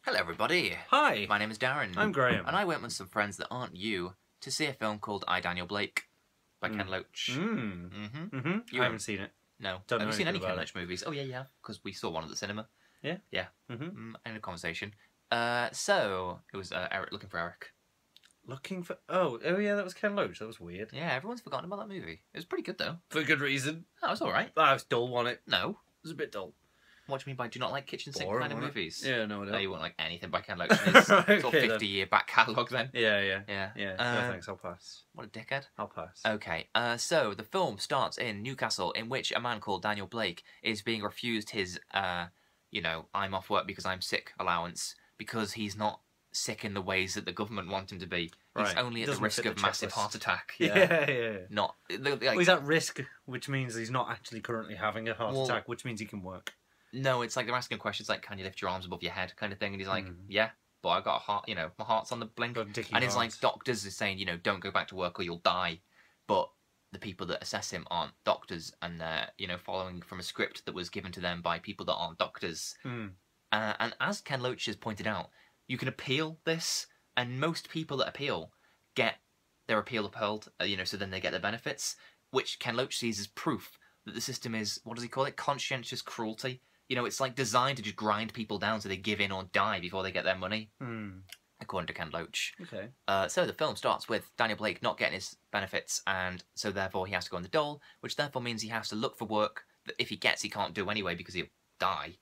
Hello everybody. Hi. My name is Darren. I'm Graham. And I went with some friends that aren't you to see a film called I, Daniel Blake by Ken Loach. I haven't seen it. No. Don't Have know you seen any anything Ken about Loach movies? Oh yeah, because we saw one at the cinema. Yeah? Yeah. End of conversation. So, it was Eric looking for Eric. Looking for... Oh yeah, that was Ken Loach. That was weird. Yeah, everyone's forgotten about that movie. It was pretty good though. For good reason. That was alright. That was dull, wasn't it? No. It was a bit dull. What do you mean by do you not like kitchen sink Boring, kind of wasn't it? movies? Yeah, no, I don't. No, you won't like anything by Ken Loach. It's sort of Okay, 50-year back catalogue then. Yeah. Yeah. No, thanks. I'll pass. What a dickhead. I'll pass. Okay, so the film starts in Newcastle, in which a man called Daniel Blake is being refused his, I'm off work because I'm sick allowance, because he's not sick in the ways that the government want him to be. He's Right. only at the Doesn't risk fit of the massive checklist. heart attack. Yeah. Not, like, Well, he's at risk, which means he's not actually currently having a heart Well- attack, which means he can work. no, it's like they're asking questions like, can you lift your arms above your head, kind of thing, and he's like, yeah, but I got a heart, my heart's on the blink. Got a dicky And it's heart. like doctors are saying, don't go back to work or you'll die. But the people that assess him aren't doctors, and they're, following from a script that was given to them by people that aren't doctors. And as Ken Loach has pointed out, you can appeal this, and most people that appeal get their appeal upheld, so then they get their benefits, which Ken Loach sees as proof that the system is, what does he call it, conscientious cruelty. It's like designed to just grind people down so they give in or die before they get their money, according to Ken Loach. Okay. So the film starts with Daniel Blake not getting his benefits, and so therefore he has to go on the dole, which therefore means he has to look for work that if he gets, he can't do anyway because he'll die.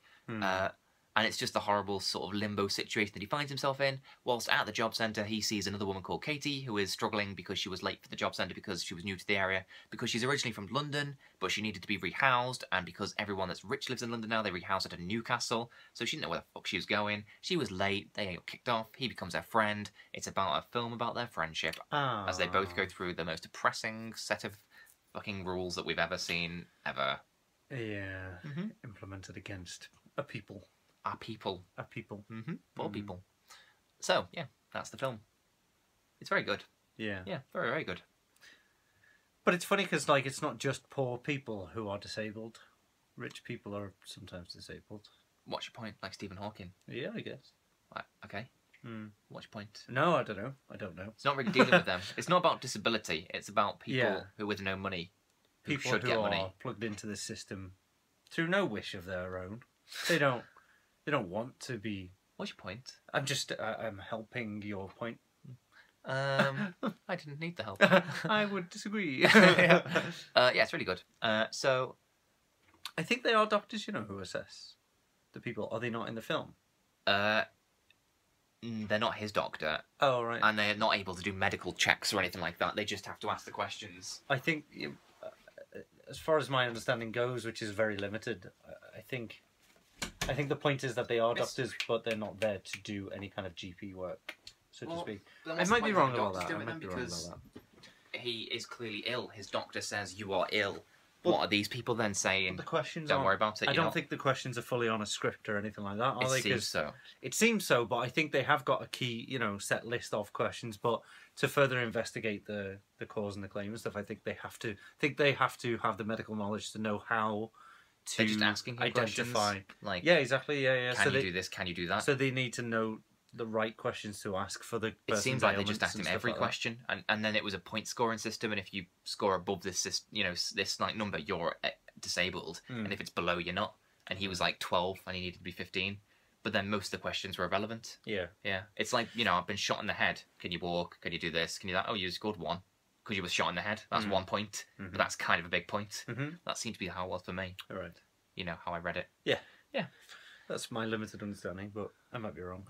And it's just a horrible sort of limbo situation that he finds himself in. Whilst at the job centre, he sees another woman called Katie, who is struggling because she was late for the job centre because she was new to the area, because she's originally from London, but she needed to be rehoused, and because everyone that's rich lives in London now, they rehouse her to Newcastle, so she didn't know where the fuck she was going. She was late, they got kicked off, he becomes her friend. It's about a film about their friendship, as they both go through the most depressing set of fucking rules that we've ever seen, ever. Yeah. Implemented against a people. Our people. A people. Poor people. So, yeah, that's the film. It's very good. Yeah. Yeah, very, very good. But it's funny because, it's not just poor people who are disabled. Rich people are sometimes disabled. What's your point? Like Stephen Hawking? Yeah, I guess. Right, okay. What's your point? No, I don't know. I don't know. It's not really dealing with them. It's not about disability. It's about people Yeah. who with no money. People should who get are money. plugged into the system through no wish of their own. They don't want to be... What's your point? I'm helping your point. I didn't need the help. I would disagree. Yeah, it's really good. So, I think they are doctors, who assess the people. Are they not in the film? they're not his doctor, Oh, right. and they're not able to do medical checks or anything like that. They just have to ask the questions. I think, as far as my understanding goes, which is very limited, I think the point is that they are doctors, but they're not there to do any kind of GP work, so to speak. I might be wrong about that. He is clearly ill. His doctor says you are ill. What are these people then saying? The questions Don't worry about it. I don't think the questions are fully on a script or anything like that, are they? It seems so. It seems so, but I think they have got a key, set list of questions. But to further investigate the cause and the claim and stuff, I think they have to have the medical knowledge to know how to They're just asking him identify. questions, like, yeah, exactly. Yeah. Can you do this? Can you do that? So they need to know the right questions to ask for the. It seems like they just asked him person's every ailments question, and then it was a point scoring system, and if you score above this, this like number, you're disabled, and if it's below, you're not. And he was like 12, and he needed to be 15. But then most of the questions were irrelevant. Yeah. Yeah. It's like, I've been shot in the head. Can you walk? Can you do this? Can you that? Oh, you scored 1 because you were shot in the head. That's 1 point, but that's kind of a big point. That seemed to be how it was for me. All right. How I read it. Yeah. Yeah. That's my limited understanding, but I might be wrong.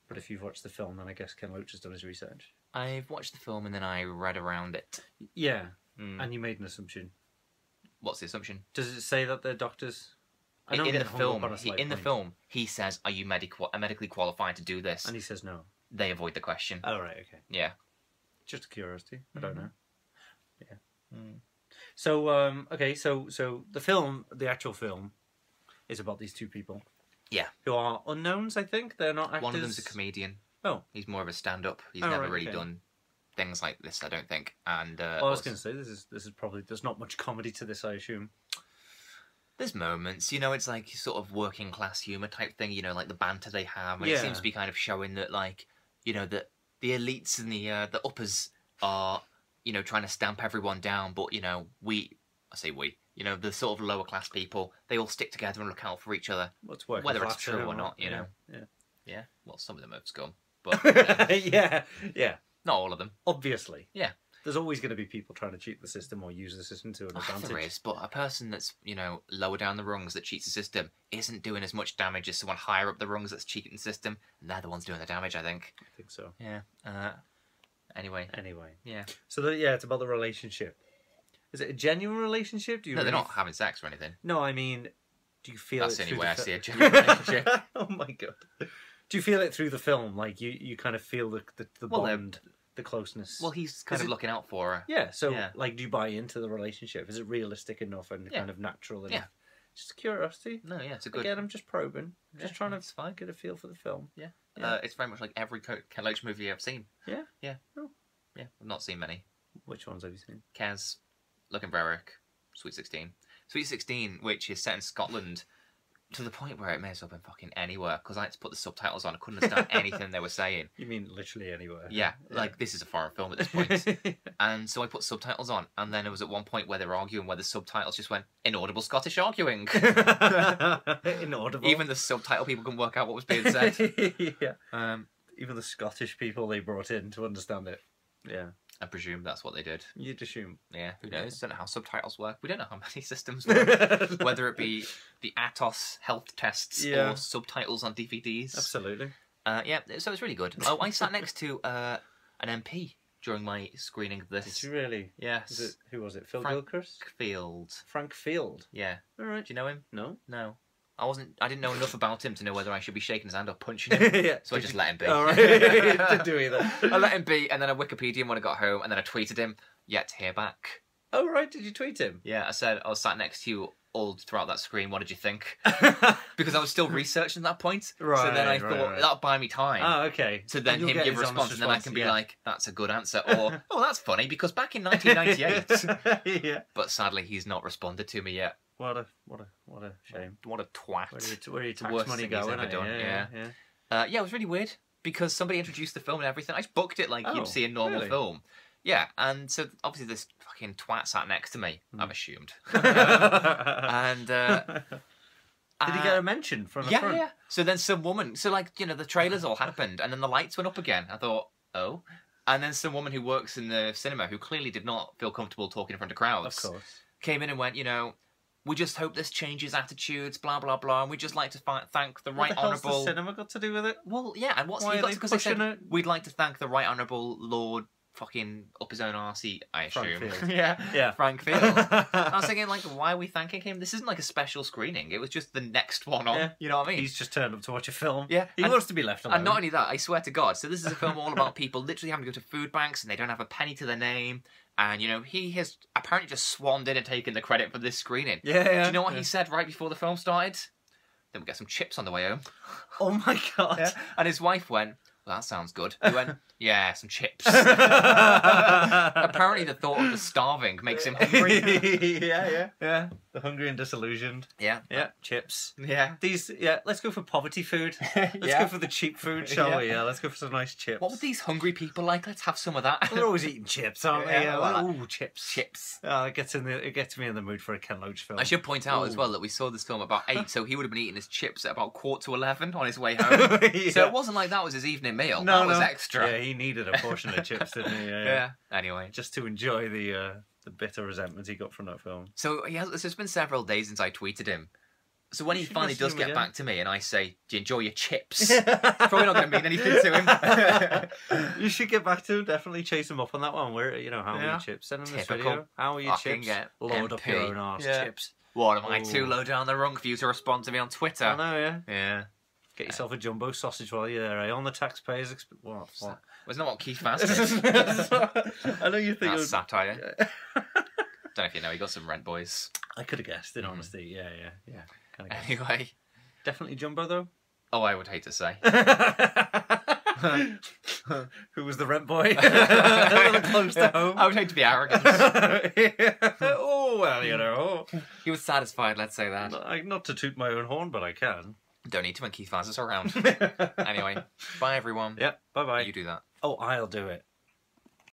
But if you've watched the film, then I guess Ken Loach has done his research. I've watched the film and then I read around it. Yeah, and you made an assumption. What's the assumption? Does it say that they're doctors? I know In I'm the getting hung up film, on a slight in the point. film, he says, "Are you medically qualified to do this?" And he says no. They avoid the question. Oh, right, okay. Yeah. Just a curiosity. I don't know. Yeah. So, okay, so the actual film, is about these two people. Yeah. Who are unknowns, I think. They're not actors. One of them's a comedian. Oh. He's more of a stand-up. He's Oh, never right, really okay. done things like this, I don't think. And Well, I was going to say, this is probably... There's not much comedy to this, I assume. There's moments, you know, it's like sort of working class humour type thing, you know, like the banter they have, and it seems to be kind of showing that, like, you know, that the elites and the uppers are, you know, trying to stamp everyone down, but, you know, I say we, you know, the sort of lower class people, they all stick together and look out for each other, whether it's true or not, you know. Yeah. Well, some of them have scum, but yeah. Not all of them. Obviously. Yeah. There's always going to be people trying to cheat the system or use the system to an advantage. There is, but a person that's, you know, lower down the rungs that cheats the system isn't doing as much damage as someone higher up the rungs that's cheating the system, and they're the ones doing the damage, I think. I think so. Yeah. Anyway. Yeah. So, it's about the relationship. Is it a genuine relationship? No, they're not having sex or anything. No, I mean, do you feel That's it the through only way I the see a genuine relationship. Oh my god. Do you feel it through the film? Like, you kind of feel the bond, the closeness? Well, he's kind of looking out for her. Yeah, so, like, do you buy into the relationship? Is it realistic enough and kind of natural enough? Yeah. Just curiosity. No, yeah, it's a good... Again, I'm just probing. I'm just trying to get a feel for the film. Yeah. It's very much like every Ken Loach movie I've seen. Yeah? Yeah. Oh. Yeah, I've not seen many. Which ones have you seen? Kaz, Looking for Eric, Sweet 16. Sweet 16, which is set in Scotland, to the point where it may as well have been fucking anywhere, because I had to put the subtitles on. I couldn't understand anything they were saying. You mean literally anywhere? Yeah, like, this is a foreign film at this point. And so I put subtitles on, and then there was at one point where they were arguing where the subtitles just went, inaudible Scottish arguing. Inaudible? Even the subtitle people couldn't work out what was being said. Yeah. Even the Scottish people they brought in to understand it. Yeah. I presume that's what they did. You'd assume. Yeah, who knows? Don't know how subtitles work. We don't know how many systems work. Whether it be the Atos health tests or subtitles on DVDs. Absolutely. Yeah, so it's really good. Oh, I sat next to an MP during my screening of this. Did you really? Yes. Who was it? Phil Frank Gilchrist? Field. Frank Field? Yeah. All right. Do you know him? No. No. I didn't know enough about him to know whether I should be shaking his hand or punching him. So I just let him be. All right. Didn't do either. I let him be, and then I Wikipedia'd him when I got home, and then I tweeted him, yet to hear back. Oh, right. Did you tweet him? Yeah, I said, I was sat next to you all throughout that screen. What did you think? Because I was still researching at that point. Right. So then I thought, that'll buy me time. Oh, okay. So then him give a response, and then I can be like, that's a good answer. Or, oh, that's funny, because back in 1998. Yeah. But sadly, he's not responded to me yet. What a shame. What a twat. Where are your tax worst money thing he's going? ever done. Yeah. Yeah, it was really weird because somebody introduced the film and everything. I just booked it like you'd see a normal film. Yeah, and so obviously this fucking twat sat next to me. I've assumed. And did he get a mention from the front? Yeah. So then some woman. So like the trailers all happened, and then the lights went up again. I thought, oh. And then some woman who works in the cinema who clearly did not feel comfortable talking in front of crowds. Of course. Came in and went, we just hope this changes attitudes, blah, blah, blah, and we'd just like to thank the Right Honourable... What the cinema got to do with it? Well, yeah, and what's he got to... Because they said, we'd like to thank the Right Honourable Lord fucking up his own arsey, I assume. Frank Field. Yeah, Frank Field. I was thinking, like, why are we thanking him? This isn't like a special screening. It was just the next one on. Yeah. You know what I mean? He's just turned up to watch a film. Yeah. He wants to be left alone. And not only that, I swear to God, so this is a film all about people literally having to go to food banks and they don't have a penny to their name. And, he has apparently just swanned in and taken the credit for this screening. Yeah. Do you know what he said right before the film started? Then we get some chips on the way home. Oh my God. Yeah. And his wife went, well, that sounds good. He went, yeah, some chips. Apparently the thought of the starving makes him hungry. Yeah. The hungry and disillusioned. Yeah. Chips. Yeah. Let's go for poverty food. Let's go for the cheap food, shall we? Yeah, let's go for some nice chips. What would these hungry people like? Let's have some of that. They're always eating chips, aren't they? Ooh, chips. Chips. Oh, it gets me in the mood for a Ken Loach film. I should point out as well that we saw this film about 8, so he would have been eating his chips at about 10:45 on his way home. So it wasn't like that was his evening meal. No, that was extra. Yeah, he needed a portion of chips, didn't he? Yeah. Anyway. Just to enjoy the bitter resentment he got from that film. So it's been several days since I tweeted him. So when he finally does get back to me and I say, do you enjoy your chips? It's probably not going to mean anything to him. You should get back to him. Definitely chase him up on that one. How are your chips? Send him this video. How are your chips? Load up your own arse chips. What, am I too low down the rung for you to respond to me on Twitter? I know, Yeah. Get yourself a jumbo sausage while you're there, On the taxpayers' What? Wasn't that what Keith Fast did? I know you think that's satire. Don't know if you know, he got some Rent Boys. I could have guessed, in honesty. Yeah. Anyway. Definitely jumbo, though? Oh, I would hate to say. Who was the rent boy? A little close to home. I would hate to be arrogant. Oh, well, you know. He was satisfied, let's say that. Not to toot my own horn, but I can. Don't need to when Keith finds us around. Anyway, bye everyone. Yeah, bye-bye. You do that. Oh, I'll do it.